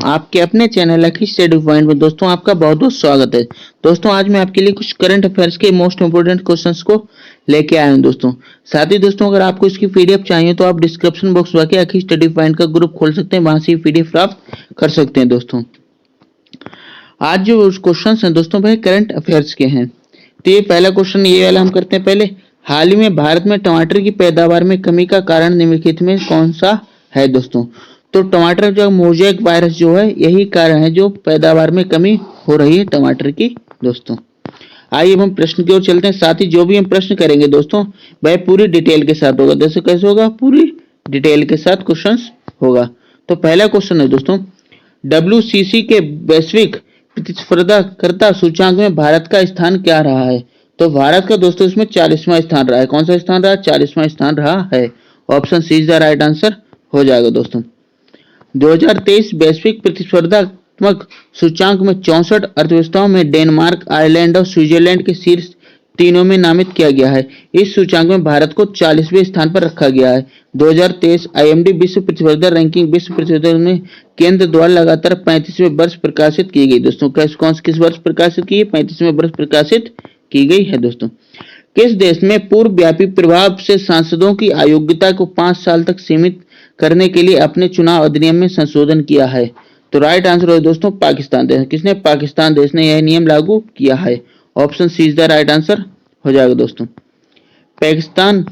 आपके अपने channel lucky study point में दोस्तों आपका बहुत बहुत स्वागत है। दोस्तों आज मैं आपके लिए कुछ करंट अफेयर्स के मोस्ट इंपोर्टेंट क्वेश्चंस को लेके आया हूं दोस्तों। साथ ही दोस्तों अगर आपको इसकी पीडीएफ चाहिए तो आप डिस्क्रिप्शन बॉक्स में जाके लकी स्टडी पॉइंट का ग्रुप खोल सकते हैं, वहां से पीडीएफ प्राप्त कर सकते हैं। दोस्तों आज जो क्वेश्चन है दोस्तों भाई करंट अफेयर्स के हैं। तो ये पहला क्वेश्चन ये वाला हम करते हैं। पहले, हाल ही में भारत में टमाटर की पैदावार में कमी का कारण निम्नलिखित में कौन सा है दोस्तों? तो टमाटर जो मोज़ेक वायरस जो है यही कारण है जो पैदावार में कमी हो रही है टमाटर की दोस्तों। आइए हम प्रश्न की ओर चलते हैं। साथ ही जो भी हम प्रश्न करेंगे दोस्तों वह पूरी डिटेल के साथ होगा। दोस्तों कैसे होगा? पूरी डिटेल के साथ क्वेश्चंस होगा। तो पहला क्वेश्चन है दोस्तों, WCC के वैश्विक प्रतिस्पर्धाकर्ता सूचांक में भारत का स्थान क्या रहा है? तो भारत का दोस्तों इसमें 40वां स्थान रहा है। कौन सा स्थान रहा? 40वां स्थान रहा है। Option C is the right answer हो जाएगा दोस्तों। 2023 वैश्विक प्रतिस्पर्धात्मक सूचांक में 64 अर्थव्यवस्थाओं में डेनमार्क, आयरलैंड और स्विट्जरलैंड के शीर्ष तीनों में नामित किया गया है। इस सूचांक में भारत को 40वें स्थान पर रखा गया है। 2023 IMD विश्व प्रतिस्पर्धा रैंकिंग विश्व प्रतिस्पर्धा में केंद्र द्वारा लगातार 35वें वर्ष प्रकाशित की गई। दोस्तों किस वर्ष प्रकाशित की? 35वें वर्ष प्रकाशित की गई है दोस्तों। किस देश में पूर्व व्यापी प्रभाव से सांसदों की अयोग्यता को 5 साल तक सीमित करने के लिए अपने चुनाव अधिनियम में संशोधन किया है? तो राइट आंसर है दोस्तों पाकिस्तान देश। किसने? पाकिस्तान देश ने यह नियम लागू किया है। Option C is the right answer हो जाएगा दोस्तों। पाकिस्तान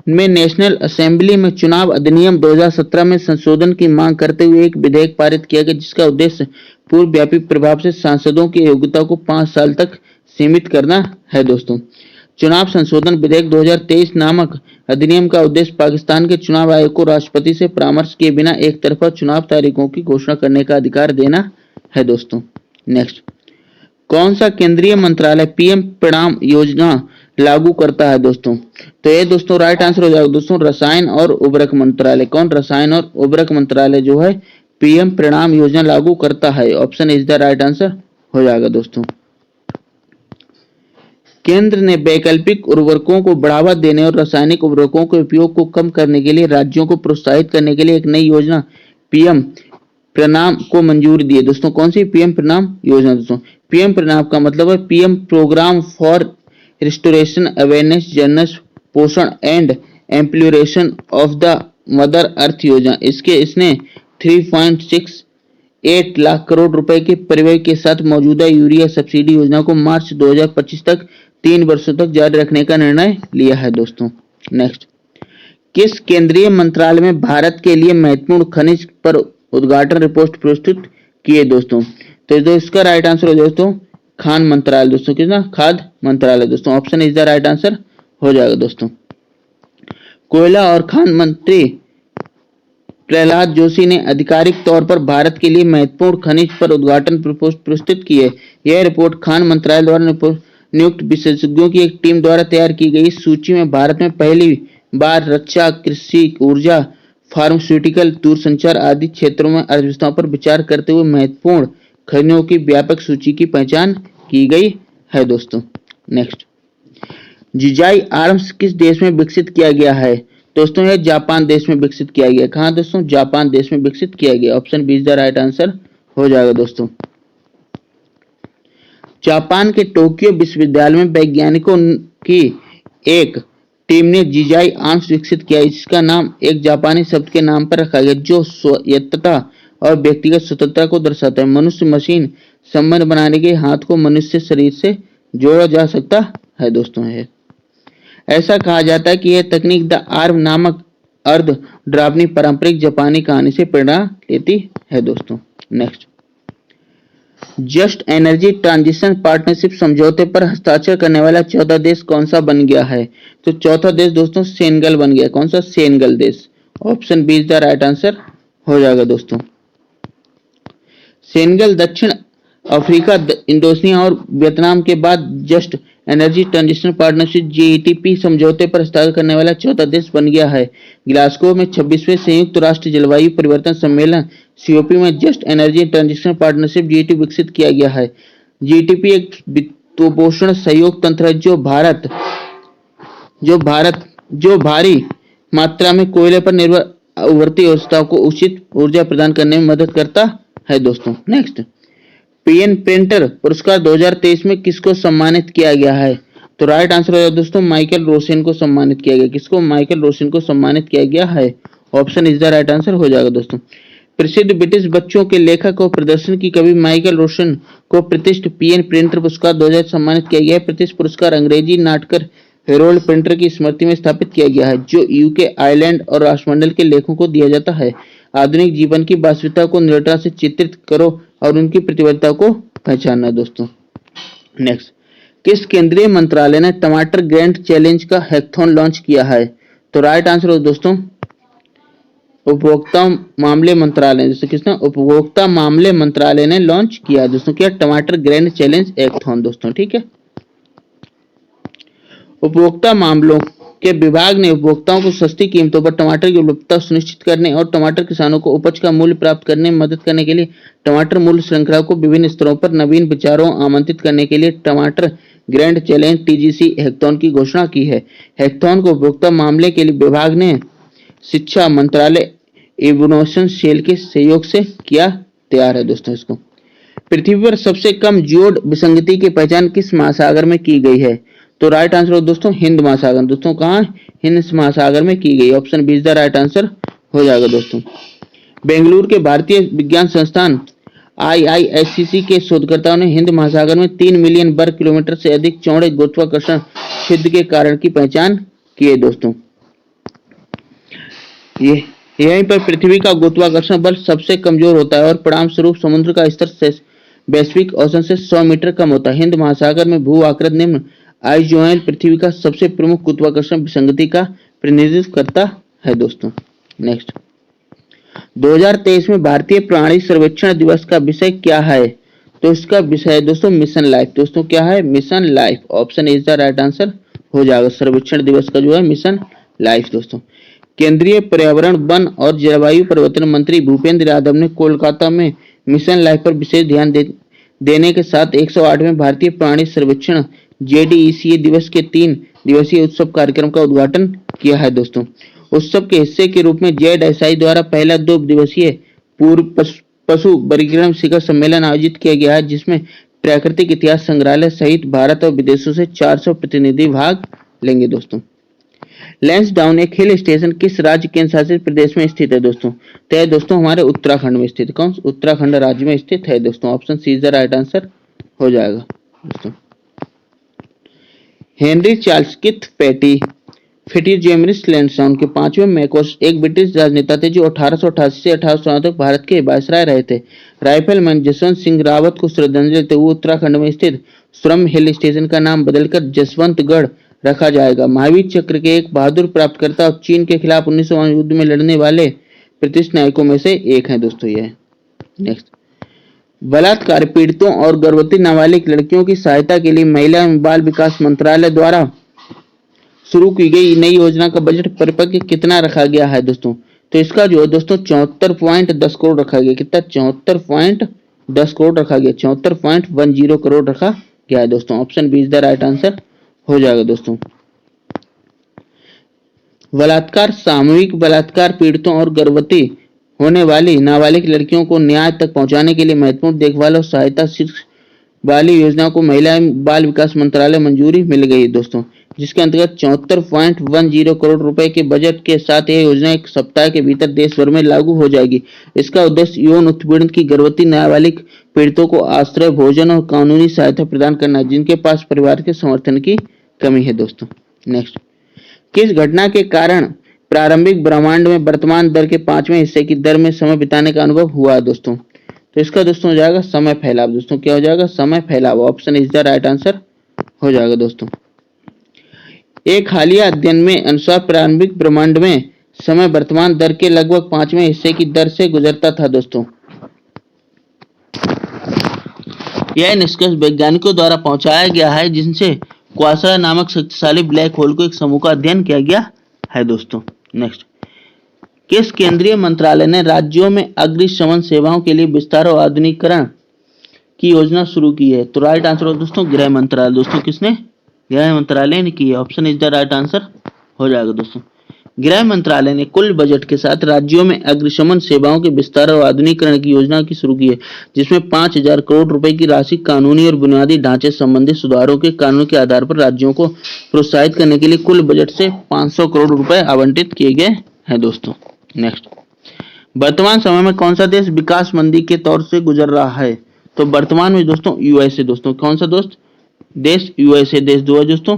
में नेशनल असेंबली में चुनाव अधिनियम 2017 में संशोधन की मांग करते हुए एक विधेयक पारित किया गया जिसका उद्देश्य पूर्व व्यापी प्रभाव से सांसदों की योग्यता को 5 साल तक सीमित करना है दोस्तों। चुनाव संशोधन विधेयक 2023 नामक अधिनियम का उद्देश्य पाकिस्तान के चुनाव आयोग को राष्ट्रपति से परामर्श किए बिना एक तरफा चुनाव तारीखों की घोषणा करने का अधिकार देना है दोस्तों। नेक्स्ट, कौन सा केंद्रीय मंत्रालय पीएम प्रणाम योजना लागू करता है दोस्तों? तो ये दोस्तों राइट आंसर हो जाएगा दोस्तों रसायन और उर्वरक मंत्रालय। कौन? रसायन और उर्वरक मंत्रालय जो है पीएम प्रणाम योजना लागू करता है। Option is the right answer हो जाएगा दोस्तों। केंद्र ने वैकल्पिक उर्वरकों को बढ़ावा देने और रासायनिक उर्वरकों के उपयोग को कम करने के लिए राज्यों को प्रोत्साहित करने के लिए एक नई योजना पीएम प्रणाम को मंजूरी दी है दोस्तों। कौन सी? पीएम प्रणाम योजना दोस्तों। पीएम प्रणाम का मतलब है PM programme for restoration awareness general पोषण and amelioration of the mother earth योजना। इसने 3.68 लाख करोड़ रुपए के परिव्यय के साथ मौजूदा यूरिया सब्सिडी योजना को मार्च 2025 तक 3 वर्षों तक जारी रखने का निर्णय लिया है दोस्तों। नेक्स्ट, किस केंद्रीय मंत्रालय में भारत के लिए महत्वपूर्ण खनिज पर उद्घाटन रिपोर्ट प्रस्तुत किए दोस्तों? तो इसका राइट आंसर हो दोस्तों खान मंत्रालय दोस्तों। कितना? खाद्य मंत्रालय दोस्तों। Option is the right answer हो जाएगा दोस्तों। कोयला और खान मंत्री प्रहलाद जोशी ने आधिकारिक तौर पर भारत के लिए महत्वपूर्ण खनिज पर उद्घाटन रिपोर्ट प्रस्तुत की है। यह रिपोर्ट खान मंत्रालय द्वारा नियुक्त विशेषज्ञों की एक टीम द्वारा तैयार की गई। इस सूची में भारत में पहली बार रक्षा, कृषि, ऊर्जा, फार्मास्यूटिकल, दूरसंचार आदि क्षेत्रों में अर्थव्यवस्था पर विचार करते हुए महत्वपूर्ण खनिजों की व्यापक सूची की पहचान की गई है दोस्तों। नेक्स्ट, जिजाई आर्म्स किस देश में विकसित किया गया है दोस्तों? यह जापान देश में विकसित किया गया। कहां दोस्तों? जापान देश में विकसित किया गया। Option B is the right answer हो जाएगा दोस्तों। जापान के टोक्यो विश्वविद्यालय में वैज्ञानिकों की एक टीम ने जिजाई आर्म्स विकसित किया। इसका नाम एक जापानी शब्द के नाम पर रखा गया जो स्वायत्तता और व्यक्तिगत स्वतंत्रता को दर्शाता है। मनुष्य मशीन संबंध बनाने के हाथ को मनुष्य शरीर से जोड़ा जा सकता है दोस्तों। है ऐसा कहा जाता है कि यह तकनीक द आर्म नामक अर्ध ड्रावनी पारंपरिक जापानी कहानी से प्रेरणा लेती है दोस्तों। Next, just energy transition partnership समझौते पर हस्ताक्षर करने वाला चौथा देश कौन सा बन गया है? तो चौथा देश दोस्तों सेनेगल बन गया। कौन सा? सेनेगल देश। Option B is the right answer हो जाएगा दोस्तों। सेनेगल दक्षिण अफ्रीका, इंडोनेशिया और वियतनाम के बाद just energy transition partnership GETP समझौते पर हस्ताक्षर करने वाला चौथा देश बन गया है। ग्लासगो में 26वें संयुक्त राष्ट्र जलवायु परिवर्तन सम्मेलन COP में just energy transition partnership GETP विकसित किया गया है। GETP एक वित्तपोषण सहयोग तंत्र है जो भारी मात्रा में कोयले पर निर्भर उभरती अवस्थाओं को उचित ऊर्जा प्रदान करने में मदद करता है दोस्तों। नेक्स्ट, पीएन प्रिंटर पुरस्कार 2023 में किसको सम्मानित किया गया है? तो राइट आंसर होगा दोस्तों माइकल रोसेन को सम्मानित किया गया। किसको? माइकल रोसेन को सम्मानित किया गया है। Option is the right answer हो जाएगा दोस्तों। प्रसिद्ध ब्रिटिश बच्चों के लेखक और प्रदर्शन की कवि माइकल रोशन को प्रतिष्ठित पीएन प्रिंटर पुरस्कार 2000 सम्मानित किया गया है। प्रतिष्ठित पुरस्कार अंग्रेजी नाटकर हेरोल्ड प्रिंटर की स्मृति में स्थापित किया गया है, जो यूके, आयरलैंड और राष्ट्रमंडल के लेखकों को दिया जाता है। आधुनिक जीवन की वास्तविकता को निरंतरता से चित्रित करो और उनकी प्रतिबद्धता को पहचानना दोस्तों। नेक्स्ट, किस केंद्रीय मंत्रालय ने टमाटर ग्रैंड चैलेंज का हैकाथॉन लॉन्च किया है? तो राइट आंसर हो दोस्तों उपभोक्ता मामले मंत्रालय। दोस्तों किसने? उपभोक्ता मामले मंत्रालय ने लॉन्च किया दोस्तों क्या? टमाटर ग्रैंड चैलेंज हैकाथॉन दोस्तों। ठीक है, उपभोक्ता मामलों के विभाग ने उपभोक्ताओं को सस्ती कीमतों पर टमाटर की उपलब्धता सुनिश्चित करने और टमाटर किसानों को उपज का मूल्य प्राप्त करने में मदद करने के लिए टमाटर मूल्य श्रृंखला को विभिन्न स्तरों पर नवीन विचारों आमंत्रित करने के लिए टमाटर ग्रैंड चैलेंज टीजीसी हैकाथॉन की घोषणा की है। हैकाथॉन को उपभोक्ता मामले के लिए विभाग ने शिक्षा मंत्रालय इनोवेशन सेल के सहयोग से किया तैयार है दोस्तों। इसको पृथ्वी पर सबसे कम जियोड विसंगति की पहचान किस महासागर में की गई है? तो राइट आंसर हो दोस्तों हिंद महासागर। दोस्तों कहाँ? हिंद महासागर में की गई। Option B is the right answer हो जाएगा दोस्तों। बेंगलुरु के भारतीय विज्ञान संस्थान आईआईएससी के शोधकर्ताओं ने हिंद महासागर में 3 मिलियन वर्ग किलोमीटर से अधिक चौड़े गुरुत्वाकर्षण छिद्र के कारण की पहचान की है दोस्तों। ये यहीं पर पृथ्वी का गुरुत्वाकर्षण बल सबसे कमजोर होता है और परिणाम स्वरूप समुद्र का स्तर वैश्विक औसत से 100 मीटर कम होता है। हिंद महासागर में भू आकृत निम्न आइसोएल पृथ्वी का सबसे प्रमुख गुरुत्वाकर्षण विसंगति का प्रतिनिधित्व करता है दोस्तों। नेक्स्ट, 2023 में भारतीय प्राणी सर्वेक्षण दिवस का विषय क्या है? तो इसका विषय है दोस्तों मिशन लाइफ। दोस्तों क्या है? Mission life. Option is the right answer हो जाएगा। सर्वेक्षण दिवस का जो है मिशन लाइफ दोस्तों। केंद्रीय पर्यावरण, वन और जलवायु परिवर्तन मंत्री भूपेंद्र यादव ने कोलकाता में मिशन लाइफ पर विशेष ध्यान देने के साथ 108वें भारतीय प्राणी सर्वेक्षण जेडीईसी दिवस के 3 दिवसीय उत्सव कार्यक्रम का उद्घाटन किया है दोस्तों। उत्सव के हिस्से के रूप में जेडएसआई द्वारा पहला 2 दिवसीय पूर्व पशु वर्गीकरण शिखर सम्मेलन आयोजित किया गया है, जिसमें प्राकृतिक इतिहास संग्रहालय सहित भारत और विदेशों से 400 प्रतिनिधि भाग लेंगे दोस्तों। लैंसडाउन एक हिल स्टेशन किस राज्य केंद्र शासित प्रदेश में स्थित है दोस्तों? तो है दोस्तों हमारे उत्तराखंड में स्थित। कौन? उत्तराखंड राज्य में स्थित है दोस्तों। Option C is the right answer हो जाएगा दोस्तों। Henry Charles Keith Petty Fitzmaurice Lansdowne के 5वें मैकोस एक ब्रिटिश राजनेता थे जो 1888 से 1890 तक भारत के वायसराय रहे थे। राइफलमैन जसवंत सिंह रावत को श्रद्धांजलि देते हुए उत्तराखंड में स्थित सुरम हिल स्टेशन का नाम बदलकर जसवंतगढ़ रखा जाएगा। महावीर चक्र के एक बहादुर प्राप्तकर्ता और चीन के खिलाफ 1905 युद्ध में लड़ने वाले प्रतिष्ठित नायकों में से एक हैं दोस्तों ये। नेक्स्ट, बलात्कार पीड़ितों और गर्भवती नाबालिग लड़कियों की सहायता के लिए महिला एवं बाल विकास मंत्रालय द्वारा शुरू की गई नई योजना का बजट परिपक्व कितना रखा गया है दोस्तों? तो इसका जो है दोस्तों 74.10 करोड़ रखा गया। कितना? 74.10 करोड़ रखा गया। 74.10 करोड़ रखा गया है दोस्तों। Option B is the right answer हो जाएगा दोस्तों। बलात्कार, सामूहिक बलात्कार पीड़ितों और गर्भवती होने वाली नाबालिग लड़कियों को न्याय तक पहुंचाने के लिए महत्वपूर्ण देखभाल और सहायता शीर्ष वाली योजना को महिला एवं बाल विकास मंत्रालय मंजूरी मिल गई है दोस्तों, जिसके अंतर्गत 74.10 करोड़ रुपए के बजट के साथ यह योजना एक सप्ताह के भीतर देश भर में लागू हो जाएगी। इसका उद्देश्य यौन उत्पीड़न की गर्भवती नाबालिग पीड़ितों को आश्रय, भोजन और कानूनी सहायता प्रदान करना है, जिनके पास परिवार के समर्थन की कमी है दोस्तों। नेक्स्ट, किस घटना के कारण प्रारंभिक ब्रह्मांड में वर्तमान दर के 5वें हिस्से की दर में समय बिताने का अनुभव हुआ दोस्तों? तो इसका दोस्तों हो जाएगा समय फैलाव। दोस्तों क्या हो जाएगा? समय फैलाव। Option is the right answer हो जाएगा दोस्तों। एक हालिया अध्ययन में अनुसार प्रारंभिक ब्रह्मांड में समय वर्तमान दर के लगभग 5वें हिस्से की दर से गुजरता था दोस्तों। यह निष्कर्ष वैज्ञानिकों द्वारा पहुंचाया गया है, जिनसे क्वासरा नामक शक्तिशाली ब्लैक होल को एक समूह का अध्ययन किया गया है दोस्तों। नेक्स्ट, किस केंद्रीय मंत्रालय ने राज्यों में अग्निशमन सेवाओं के लिए विस्तार और आधुनिकीकरण की योजना शुरू की है? तो राइट आंसर हो दोस्तों गृह मंत्रालय। दोस्तों किसने? गृह मंत्रालय ने की है। Option is the right answer हो जाएगा दोस्तों। गृह मंत्रालय ने कुल बजट के साथ राज्यों में अग्निशमन सेवाओं के विस्तार और आधुनिकीकरण की योजना की शुरू की है, जिसमें 5,000 करोड़ रुपए की राशि कानूनी और बुनियादी ढांचे संबंधी सुधारों के कानून के आधार पर राज्यों को प्रोत्साहित करने के लिए कुल बजट से 500 करोड़ रुपए आवंटित किए गए हैं दोस्तों। नेक्स्ट, वर्तमान समय में कौन सा देश विकास मंदी के तौर से गुजर रहा है? तो वर्तमान में दोस्तों यूएसए दोस्तों, कौन सा देश? यूएसए देश जो है दोस्तों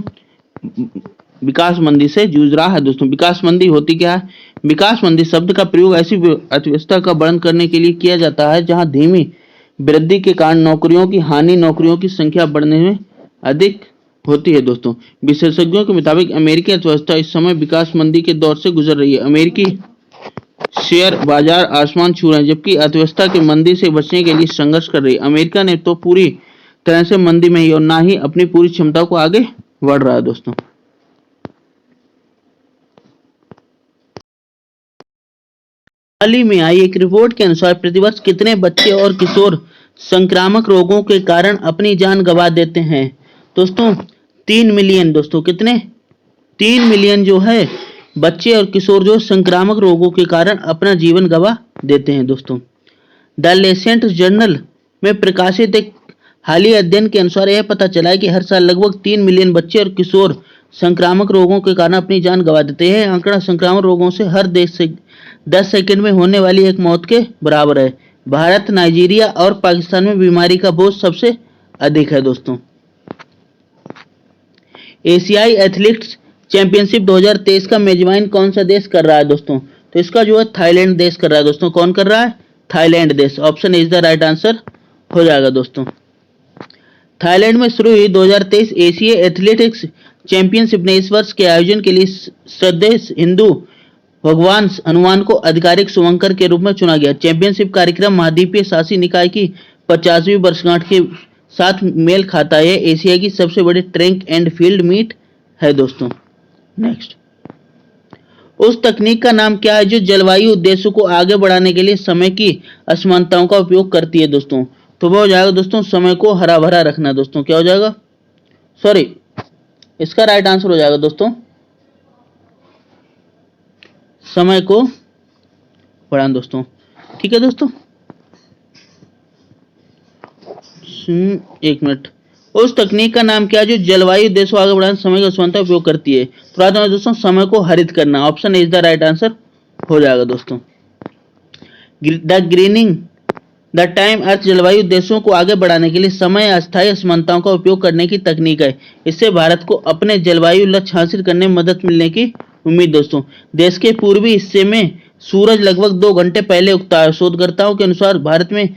विकास मंदी से जूझ रहा है दोस्तों। विकास मंदी होती क्या है? विकास मंदी शब्द का प्रयोग ऐसी अर्थव्यवस्था का वर्णन करने के लिए किया जाता है जहां धीमी वृद्धि के कारण नौकरियों की हानि, नौकरियों की संख्या बढ़ने में अधिक होती है दोस्तों। विशेषज्ञों के मुताबिक अमेरिकी अर्थव्यवस्था इस समय विकास मंदी के दौर से गुजर रही है। अमेरिकी शेयर बाजार आसमान छू रहे हैं, जबकि अर्थव्यवस्था की मंदी से बचने के लिए संघर्ष कर रही है। अमेरिका ने तो पूरी तरह से मंदी में ही और ना ही अपनी पूरी क्षमता को आगे बढ़ रहा है दोस्तों। हाल ही में आई एक रिपोर्ट के अनुसार प्रतिवर्ष कितने बच्चे और किशोर संक्रामक रोगों के कारण अपनी जान गंवा देते हैं दोस्तों? 3 मिलियन दोस्तों। कितने? 3 मिलियन जो है बच्चे और किशोर जो संक्रामक रोगों के कारण अपना जीवन गंवा देते हैं दोस्तों। द लेसेंट जर्नल में प्रकाशित एक हालिया अध्ययन के अनुसार यह पता चला है कि हर साल लगभग 3 मिलियन बच्चे और किशोर संक्रामक रोगों के कारण अपनी जान गंवा देते हैं। आंकड़ा संक्रामक रोगों से हर देश से 10 सेकंड में होने वाली एक मौत के बराबर है। भारत, नाइजीरिया और पाकिस्तान में बीमारी का बोझ सबसे अधिक है दोस्तों। एशियाई एथलेटिक्स चैंपियनशिप 2023 का मेजबान कौन सा देश कर रहा है दोस्तों? तो इसका जो है थाईलैंड देश कर रहा है दोस्तों। कौन कर रहा है? थाईलैंड देश। Option is the right answer हो जाएगा दोस्तों। थाईलैंड में शुरू हुई 2023 एशियाई एथलेटिक्स चैंपियनशिप ने इस वर्ष के आयोजन के लिए श्रद्धेय हिंदू भगवान हनुमान को आधिकारिक शुभंकर के रूप में चुना गया। चैंपियनशिप कार्यक्रम महाद्वीपीय शासी निकाय की 50वीं वर्षगांठ के साथ मेल खाता है। एशिया की सबसे बड़ी ट्रैक एंड फील्ड मीट है दोस्तों। नेक्स्ट, उस तकनीक का नाम क्या है जो जलवायु उद्देश्यों को आगे बढ़ाने के लिए समय की असमानताओं का उपयोग करती है दोस्तों? तो वो हो जाएगा दोस्तों समय को हरा भरा रखना दोस्तों। क्या हो जाएगा? सॉरी, इसका राइट आंसर हो जाएगा दोस्तों समय को बढ़ाना दोस्तों। ठीक है दोस्तों, एक मिनट। उस तकनीक का नाम क्या है जो जलवायु उद्देश्यों आगे बढ़ाने समय की असमानता उपयोग करती है? तो रात में दोस्तों समय को हरित करना। Option is the right answer हो जाएगा दोस्तों। द ग्रीनिंग द टाइम अर्थ जलवायु उद्देश्यों को आगे बढ़ाने के लिए समय अस्थायी असमानताओं का उपयोग करने की तकनीक है। इससे भारत को अपने जलवायु लक्ष्य हासिल करने में मदद मिलने की उम्मीद दोस्तों। देश के पूर्वी हिस्से में सूरज लगभग 2 घंटे पहले उगता है। शोधकर्ताओं के अनुसार भारत में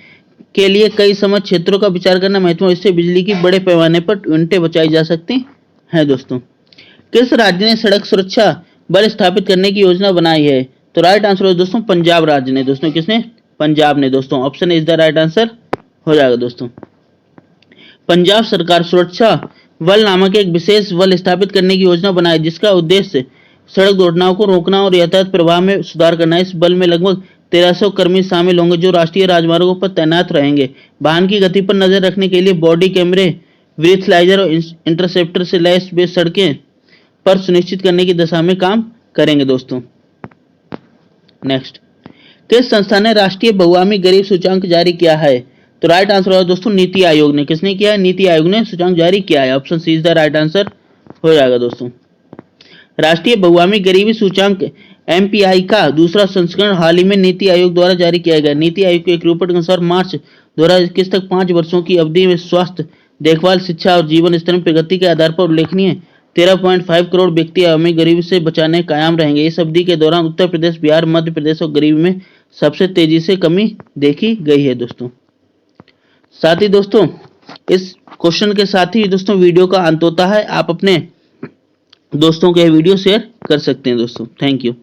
के लिए कई समय क्षेत्रों का विचार करना महत्वपूर्ण। इससे बिजली की बड़े पैमाने पर यूनिटें बचाई जा सकती हैं दोस्तों। किस राज्य ने सड़क सुरक्षा बल स्थापित करने की योजना बनाई है? तो राइट आंसर है दोस्तों पंजाब राज्य ने दोस्तों। किसने? पंजाब ने दोस्तों। Option is the right answer हो जाएगा दोस्तों। पंजाब सरकार सुरक्षा बल नामक एक विशेष बल स्थापित करने की योजना बनाई, जिसका उद्देश्य सड़क दुर्घटनाओं को रोकना और यातायात प्रवाह में सुधार करना है। इस बल में लगभग 1300 कर्मी शामिल होंगे जो राष्ट्रीय राजमार्गों पर तैनात रहेंगे। वाहन की गति पर नजर रखने के लिए बॉडी कैमरे, ब्रीथलाइजर और इंटरसेप्टर से लैस वे सड़कें पर सुनिश्चित करने की दिशा में काम करेंगे दोस्तों। नेक्स्ट, किस संस्था ने राष्ट्रीय बहुआमी गरीब सूचांक जारी किया है? तो राइट आंसर होगा दोस्तों नीति आयोग ने। किसने किया है? नीति आयोग ने सूचांक जारी किया है। Option C is the right answer हो जाएगा दोस्तों। राष्ट्रीय बहुआमी गरीबी सूचांक एमपीआई का दूसरा संस्करण हाल ही में नीति आयोग द्वारा जारी किया गया। नीति आयोग के एक रिपोर्ट के अनुसार मार्च 2021 तक 5 वर्षों की अवधि में स्वास्थ्य, देखभाल, शिक्षा और जीवन स्तर में प्रगति के आधार पर उल्लेखनीय 13.5 करोड़ व्यक्ति हमें गरीबी से बचाने कायम रहेंगे। इस अवधि के दौरान उत्तर प्रदेश, बिहार, मध्य प्रदेश और गरीबी में सबसे तेजी से कमी देखी गई है दोस्तों। साथ ही दोस्तों इस क्वेश्चन के साथ ही दोस्तों वीडियो का अंत होता है। आप अपने दोस्तों को यह वीडियो शेयर कर सकते हैं दोस्तों। Thank you.